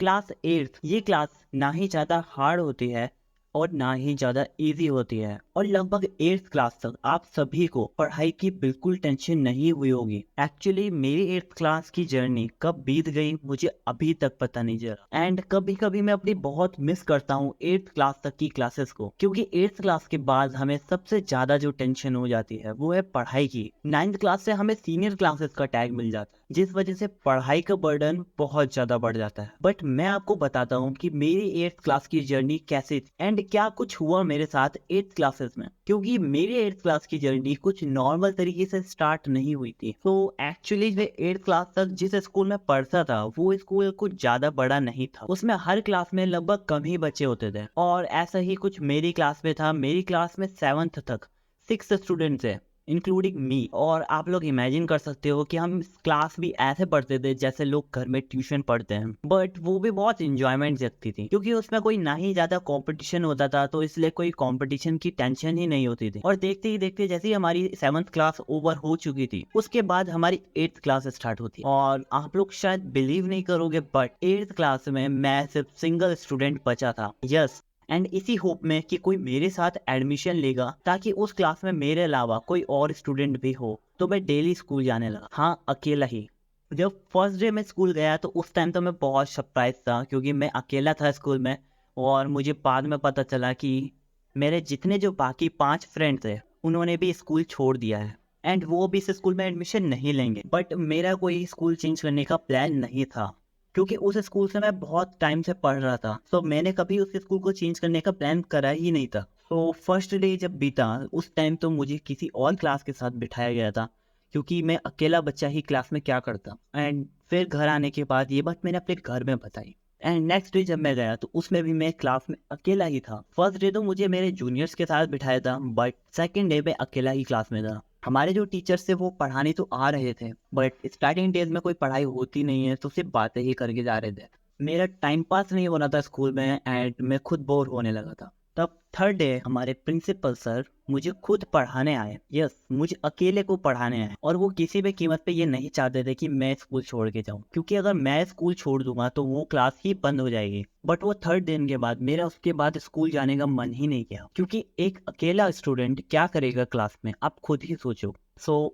Class 8 ये class ना ही ज़्यादा हार्ड होती है और ना ही ज़्यादा इजी होती है और लगभग 8th क्लास तक आप सभी को पढ़ाई की बिल्कुल टेंशन नहीं हुई होगी। एक्चुअली मेरी 8th क्लास की जर्नी कब बीत गई मुझे अभी तक पता नहीं चला एंड कभी कभी मैं अपनी बहुत मिस करता हूँ 8th क्लास तक की क्लासेस को, क्योंकि 8th क्लास के बाद हमें सबसे ज़्यादा जो टेंशन हो जाती है वो है पढ़ाई की। 9th क्लास से हमें सीनियर क्लासेस का टैग मिल जाता है जिस वजह से पढ़ाई का बर्डन बहुत ज्यादा बढ़ जाता है। बट मैं आपको बताता हूँ कि मेरी 8th क्लास की जर्नी कैसे थी एंड क्या कुछ हुआ मेरे साथ 8th क्लासेस में, क्योंकि मेरी 8th क्लास की जर्नी कुछ नॉर्मल तरीके से स्टार्ट नहीं हुई थी। तो एक्चुअली मैं 8th क्लास तक जिस स्कूल में पढ़ता था वो स्कूल कुछ ज्यादा बड़ा नहीं था, उसमें हर क्लास में लगभग कम ही बच्चे होते थे और ऐसा ही कुछ मेरी क्लास में था। मेरी क्लास में 7th तक 6 स्टूडेंट्स है इंक्लूडिंग मी, और आप लोग इमेजिन कर सकते हो कि हम क्लास भी ऐसे पढ़ते थे जैसे लोग घर में ट्यूशन पढ़ते हैं। बट वो भी बहुत इंजॉयमेंट जगती थी क्योंकि उसमें कोई ना ही ज्यादा कंपटीशन होता था, तो इसलिए कोई कंपटीशन की टेंशन ही नहीं होती थी। और देखते ही देखते जैसे ही हमारी 7th क्लास ओवर हो चुकी थी उसके बाद हमारी 8th क्लास स्टार्ट होती है। और आप लोग शायद बिलीव नहीं करोगे बट 8th क्लास में मैं सिर्फ सिंगल स्टूडेंट बचा था। यस, एंड इसी होप में कि कोई मेरे साथ एडमिशन लेगा ताकि उस क्लास में मेरे अलावा कोई और स्टूडेंट भी हो, तो मैं डेली स्कूल जाने लगा। हाँ, अकेला ही। जब फर्स्ट डे मैं स्कूल गया तो उस टाइम तो मैं बहुत सरप्राइज था क्योंकि मैं अकेला था स्कूल में। और मुझे बाद में पता चला कि मेरे जितने जो बाकी 5 फ्रेंड थे उन्होंने भी स्कूल छोड़ दिया है एंड वो भी इस स्कूल में एडमिशन नहीं लेंगे। बट मेरा कोई स्कूल चेंज करने का प्लान नहीं था क्योंकि उस स्कूल से मैं बहुत टाइम से पढ़ रहा था, तो मैंने कभी उस स्कूल को चेंज करने का प्लान करा ही नहीं था। तो फर्स्ट डे जब बीता उस टाइम तो मुझे किसी और क्लास के साथ बिठाया गया था क्योंकि मैं अकेला बच्चा ही क्लास में क्या करता। एंड फिर घर आने के बाद ये बात मैंने अपने घर में बताई एंड नेक्स्ट डे जब मैं गया तो उसमें भी मैं क्लास में अकेला ही था। फर्स्ट डे तो मुझे मेरे जूनियर्स के साथ बिठाया था बट सेकेंड डे में अकेला ही क्लास में था। हमारे जो टीचर्स थे वो पढ़ाने तो आ रहे थे बट स्टार्टिंग डेज में कोई पढ़ाई होती नहीं है तो सिर्फ बातें ही करके जा रहे थे। मेरा टाइम पास नहीं हो रहा था स्कूल में एंड मैं खुद बोर होने लगा था। तब थर्ड डे हमारे प्रिंसिपल सर मुझे खुद पढ़ाने आए। यस, मुझे अकेले को पढ़ाने आए और वो किसी भी कीमत पे ये नहीं चाहते थे कि मैं स्कूल छोड़ के जाऊं, क्योंकि अगर मैं स्कूल छोड़ दूंगा तो वो क्लास ही बंद हो जाएगी। बट वो थर्ड दिन के बाद मेरा उसके बाद स्कूल जाने का मन ही नहीं किया, क्योंकि एक अकेला स्टूडेंट क्या करेगा क्लास में, आप खुद ही सोचो।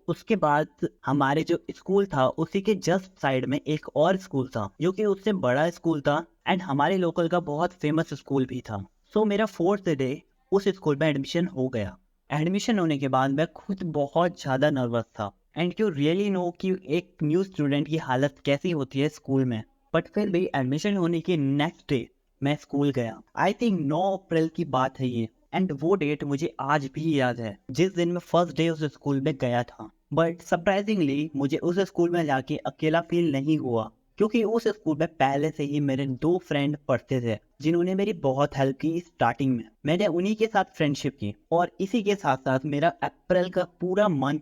उसके बाद हमारे जो स्कूल था उसी के जस्ट साइड में एक और स्कूल था जो कि उससे बड़ा स्कूल था एंड हमारे लोकल का बहुत फेमस स्कूल भी था। मेरा फोर्थ डे उस स्कूल में एडमिशन हो गया। एडमिशन होने के बाद मैं खुद बहुत ज़्यादा नर्वस था एंड यू रियली नो कि एक न्यू स्टूडेंट की हालत कैसी होती है स्कूल में। बट फिर भी एडमिशन होने के नेक्स्ट डे मैं स्कूल गया। आई थिंक 9 अप्रैल की बात है ये एंड वो डेट मुझे आज भी याद है जिस दिन मैं फर्स्ट डे उस स्कूल में गया था। बट सरप्राइजिंगली मुझे उस स्कूल में जाके अकेला फील नहीं हुआ, क्योंकि उस स्कूल में पहले से ही मेरे 2 फ्रेंड पढ़ते थे जिन्होंने मेरी बहुत हेल्प की। स्टार्टिंग में मैंने उन्हीं के साथ फ्रेंडशिप की और इसी के साथ साथ मेरा अप्रैल का पूरा मंथ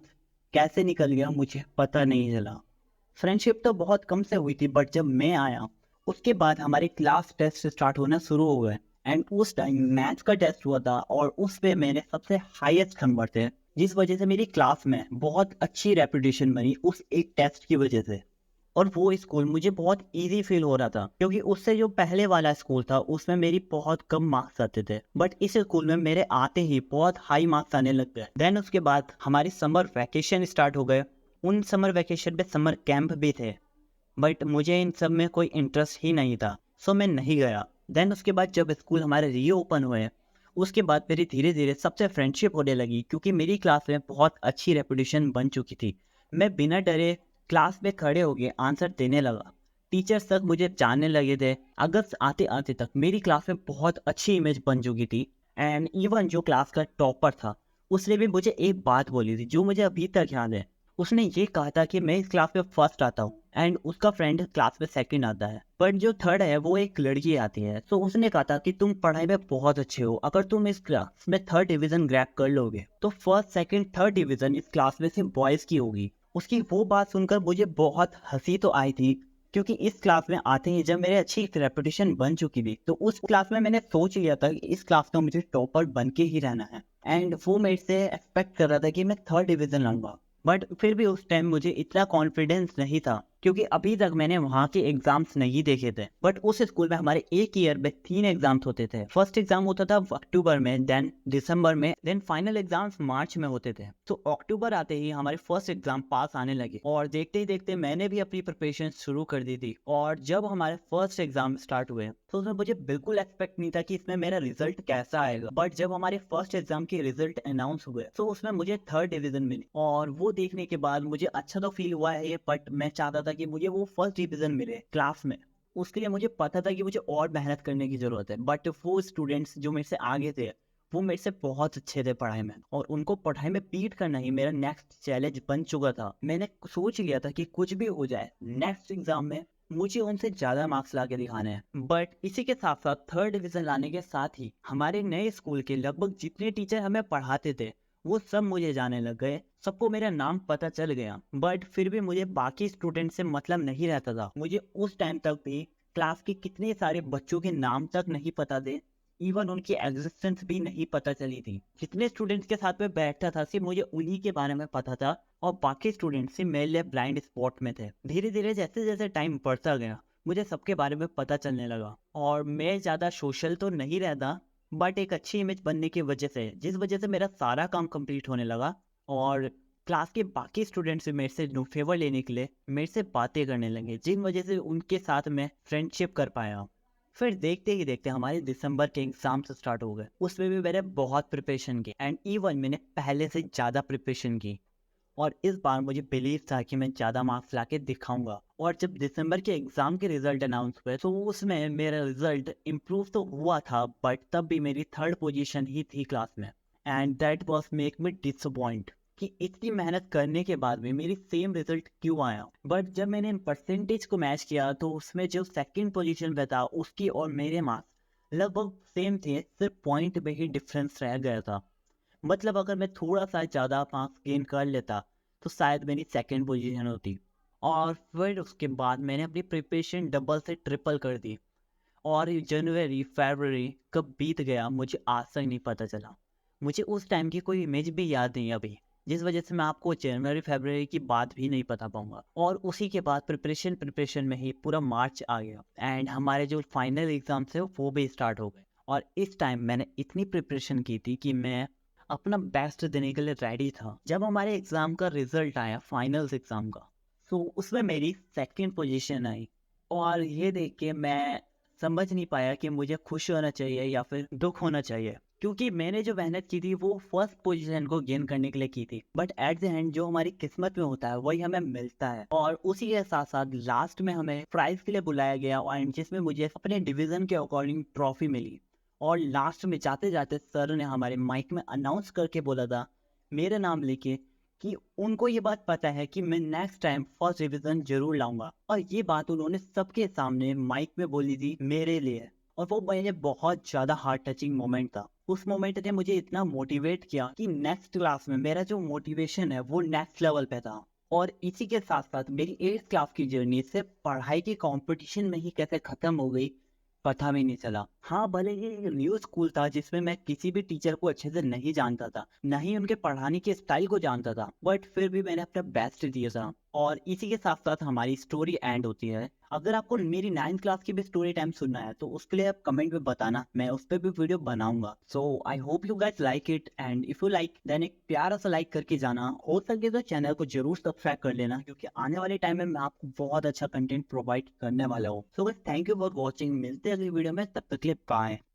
कैसे निकल गया मुझे पता नहीं चला। फ्रेंडशिप तो बहुत कम से हुई थी बट जब मैं आया उसके बाद हमारे क्लास टेस्ट स्टार्ट होना शुरू हो गए एंड उस टाइम मैथ्स का टेस्ट हुआ था और उस पे मैंने सबसे हाईएस्ट नंबर थे, जिस वजह से मेरी क्लास में बहुत अच्छी रेपुटेशन बनी उस एक टेस्ट की वजह से। और वो स्कूल मुझे बहुत इजी फील हो रहा था क्योंकि उससे जो पहले वाला स्कूल था उसमें मेरी बहुत कम मार्क्स आते थे बट इस स्कूल में मेरे आते ही बहुत हाई मार्क्स आने लग गए। देन उसके बाद हमारी समर वैकेशन स्टार्ट हो गए। उन समर वैकेशन पे समर कैंप भी थे बट मुझे इन सब में कोई इंटरेस्ट ही नहीं था, मैं नहीं गया। देन उसके बाद जब स्कूल हमारे रीओपन हुए उसके बाद मेरी धीरे धीरे सबसे फ्रेंडशिप होने लगी क्योंकि मेरी क्लास में बहुत अच्छी रेपुटेशन बन चुकी थी। मैं बिना डरे क्लास में खड़े होके आंसर देने लगा। टीचर्स तक मुझे जानने लगे थे। अगस्त आते आते तक मेरी क्लास में बहुत अच्छी इमेज बन चुकी थी एंड इवन जो क्लास का टॉपर था उसने भी मुझे एक बात बोली थी जो मुझे अभी तक याद है। उसने ये कहा था कि मैं इस क्लास में फर्स्ट आता हूँ एंड उसका फ्रेंड क्लास में सेकंड आता है बट जो थर्ड है वो एक लड़की आती है। उसने कहा था कि तुम पढ़ाई में बहुत अच्छे हो, अगर तुम इस क्लास में थर्ड डिवीजन ग्रैब कर लोगे तो फर्स्ट सेकंड थर्ड डिवीजन इस क्लास में सिर्फ बॉयज की होगी। उसकी वो बात सुनकर मुझे बहुत हंसी तो आई थी क्योंकि इस क्लास में आते ही जब मेरे अच्छी रेपुटेशन बन चुकी थी तो उस क्लास में मैंने सोच लिया था कि इस क्लास में मुझे टॉपर बन के ही रहना है एंड वो मेरे से एक्सपेक्ट कर रहा था कि मैं थर्ड डिवीजन लाऊंगा। बट फिर भी उस टाइम मुझे इतना कॉन्फिडेंस नहीं था क्योंकि अभी तक मैंने वहाँ के एग्जाम्स नहीं देखे थे। बट उस स्कूल में हमारे एक ईयर में 3 एग्जाम्स होते थे। फर्स्ट एग्जाम होता था अक्टूबर में, देन दिसंबर में, देन फाइनल एग्जाम्स मार्च में होते थे। तो अक्टूबर आते ही हमारे फर्स्ट एग्जाम पास आने लगे और देखते ही देखते मैंने भी अपनी प्रिपरेशन शुरू कर दी थी। और जब हमारे फर्स्ट एग्जाम स्टार्ट हुए तो उसमें मुझे बिल्कुल एक्सपेक्ट नहीं था कि इसमें मेरा रिजल्ट कैसा आएगा। बट जब हमारे फर्स्ट एग्जाम के रिजल्ट अनाउंस हुए तो उसमें मुझे 3rd डिवीजन मिली, और वो देखने के बाद मुझे अच्छा तो फील हुआ है ये, बट मैं चाहता था कि मुझे वो फर्स्ट डिवीजन मिले क्लास में। उसके लिए मुझे पता था कि मुझे और मेहनत करने की जरूरत है। बट वो स्टूडेंट्स जो मेरे से आगे थे वो मेरे से बहुत अच्छे थे पढ़ाई में, और उनको पढ़ाई में बीट करना ही मेरा नेक्स्ट चैलेंज बन चुका था। मैंने सोच लिया था कि कुछ भी हो जाए, नेक्स्ट एग्जाम में मुझे उनसे ज्यादा मार्क्स ला के दिखाने हैं। बट इसी के साथ साथ 3rd डिवीजन लाने के साथ ही हमारे नए स्कूल के लगभग जितने टीचर हमें पढ़ाते थे वो सब मुझे जाने लग गए, सबको मेरा नाम पता चल गया। बट फिर भी मुझे बाकी स्टूडेंट से मतलब नहीं रहता था। मुझे उस टाइम तक भी क्लास के कितने सारे बच्चों के नाम तक नहीं पता थे, इवन उनकी एग्जिस्टेंस भी नहीं पता चली थी। जितने स्टूडेंट्स के साथ में बैठता था सिर्फ मुझे उन्हीं के बारे में पता था, और बाकी स्टूडेंट्स सिर्फ मेरे लिए ब्लाइंड स्पॉट में थे। धीरे धीरे जैसे जैसे टाइम बढ़ता गया मुझे सबके बारे में पता चलने लगा, और मैं ज़्यादा सोशल तो नहीं रहता, बट एक अच्छी इमेज बनने की वजह से, जिस वजह से मेरा सारा काम कंप्लीट होने लगा, और क्लास के बाकी स्टूडेंट्स से मेरे से फेवर लेने के लिए मेरे से बातें करने लगे, जिन वजह से उनके साथ मैं फ्रेंडशिप कर पाया। फिर देखते ही देखते हमारे दिसंबर के एग्जाम्स स्टार्ट हो गए। उसमें भी मैंने बहुत प्रिपरेशन की, एंड इवन मैंने पहले से ज़्यादा प्रिपरेशन की, और इस बार मुझे बिलीव था कि मैं ज़्यादा मार्क्स लाके दिखाऊंगा। और जब दिसंबर के एग्जाम के रिजल्ट अनाउंस हुए तो उसमें मेरा रिजल्ट इम्प्रूव तो हुआ था, बट तब भी मेरी 3rd पोजीशन ही थी क्लास में, and that was make me disappoint कि इतनी मेहनत करने के बाद भी मेरी सेम रिजल्ट क्यों आया। बट जब मैंने इन परसेंटेज को मैच किया तो उसमें जो 2nd पोजीशन पे था उसकी और मेरे मार्क्स लगभग सेम थे, सिर्फ पॉइंट में ही डिफरेंस रह गया था। मतलब अगर मैं थोड़ा सा ज़्यादा मार्क्स गेन कर लेता तो शायद मेरी 2nd पोजीशन होती। और फिर उसके बाद मैंने अपनी प्रिपरेशन डबल से ट्रिपल कर दी, और जनवरी फरवरी कब बीत गया मुझे आज तक नहीं पता चला। मुझे उस टाइम की कोई इमेज भी याद नहीं अभी, जिस वजह से मैं आपको जनवरी फरवरी की बात भी नहीं बता पाऊंगा। और उसी के बाद प्रिपरेशन में ही पूरा मार्च आ गया, एंड हमारे जो फाइनल एग्जाम थे वो भी स्टार्ट हो गए। और इस टाइम मैंने इतनी प्रिपरेशन की थी कि मैं अपना बेस्ट देने के लिए रेडी था। जब हमारे एग्जाम का रिजल्ट आया फाइनल्स एग्जाम का, तो उसमें मेरी 2nd पोजीशन आई, और ये देख के मैं समझ नहीं पाया कि मुझे खुश होना चाहिए या फिर दुख होना चाहिए, क्योंकि मैंने जो मेहनत की थी वो फर्स्ट पोजीशन को गेन करने के लिए की थी। बट एट द एंड जो हमारी किस्मत में होता है वही हमें मिलता है, और उसी के साथ साथ लास्ट में हमें प्राइज के लिए बुलाया गया, और जिसमें मुझे अपने डिवीजन के अकॉर्डिंग ट्रॉफी मिली। और लास्ट में जाते जाते सर ने हमारे माइक में अनाउंस करके बोला था मेरा नाम लेके कि उनको ये बात पता है कि मैं नेक्स्ट टाइम फर्स्ट डिवीजन जरूर लाऊंगा। और ये बात उन्होंने सबके सामने माइक में बोली थी मेरे लिए, और वो मेरे बहुत ज्यादा हार्ट टचिंग मोमेंट था। उस मोमेंट ने मुझे इतना मोटिवेट किया कि नेक्स्ट क्लास में मेरा जो मोटिवेशन है वो नेक्स्ट लेवल पे था। और इसी के साथ साथ मेरी 8th क्लास की जर्नी सिर्फ पढ़ाई के कंपटीशन में ही कैसे खत्म हो गई पता भी नहीं चला। हाँ, भले ही एक न्यू स्कूल था जिसमें मैं किसी भी टीचर को अच्छे से नहीं जानता था, न ही उनके पढ़ाने के स्टाइल को जानता था, बट फिर भी मैंने अपना बेस्ट दिया था। और इसी के साथ साथ हमारी स्टोरी एंड होती है। अगर आपको मेरी 9th क्लास की भी स्टोरी टाइम सुनना है तो उसके लिए आप कमेंट में बताना, मैं उस पर भी वीडियो बनाऊंगा। So I hope you guys like it, and if you like then एक प्यारा सा लाइक करके जाना। हो सके तो चैनल को जरूर सब्सक्राइब कर लेना, क्योंकि आने वाले टाइम में मैं आपको बहुत अच्छा कंटेंट प्रोवाइड करने वाला हूँ। So guys thank you for watching, मिलते हैं अगली वीडियो में, तब तक के लिए बाय।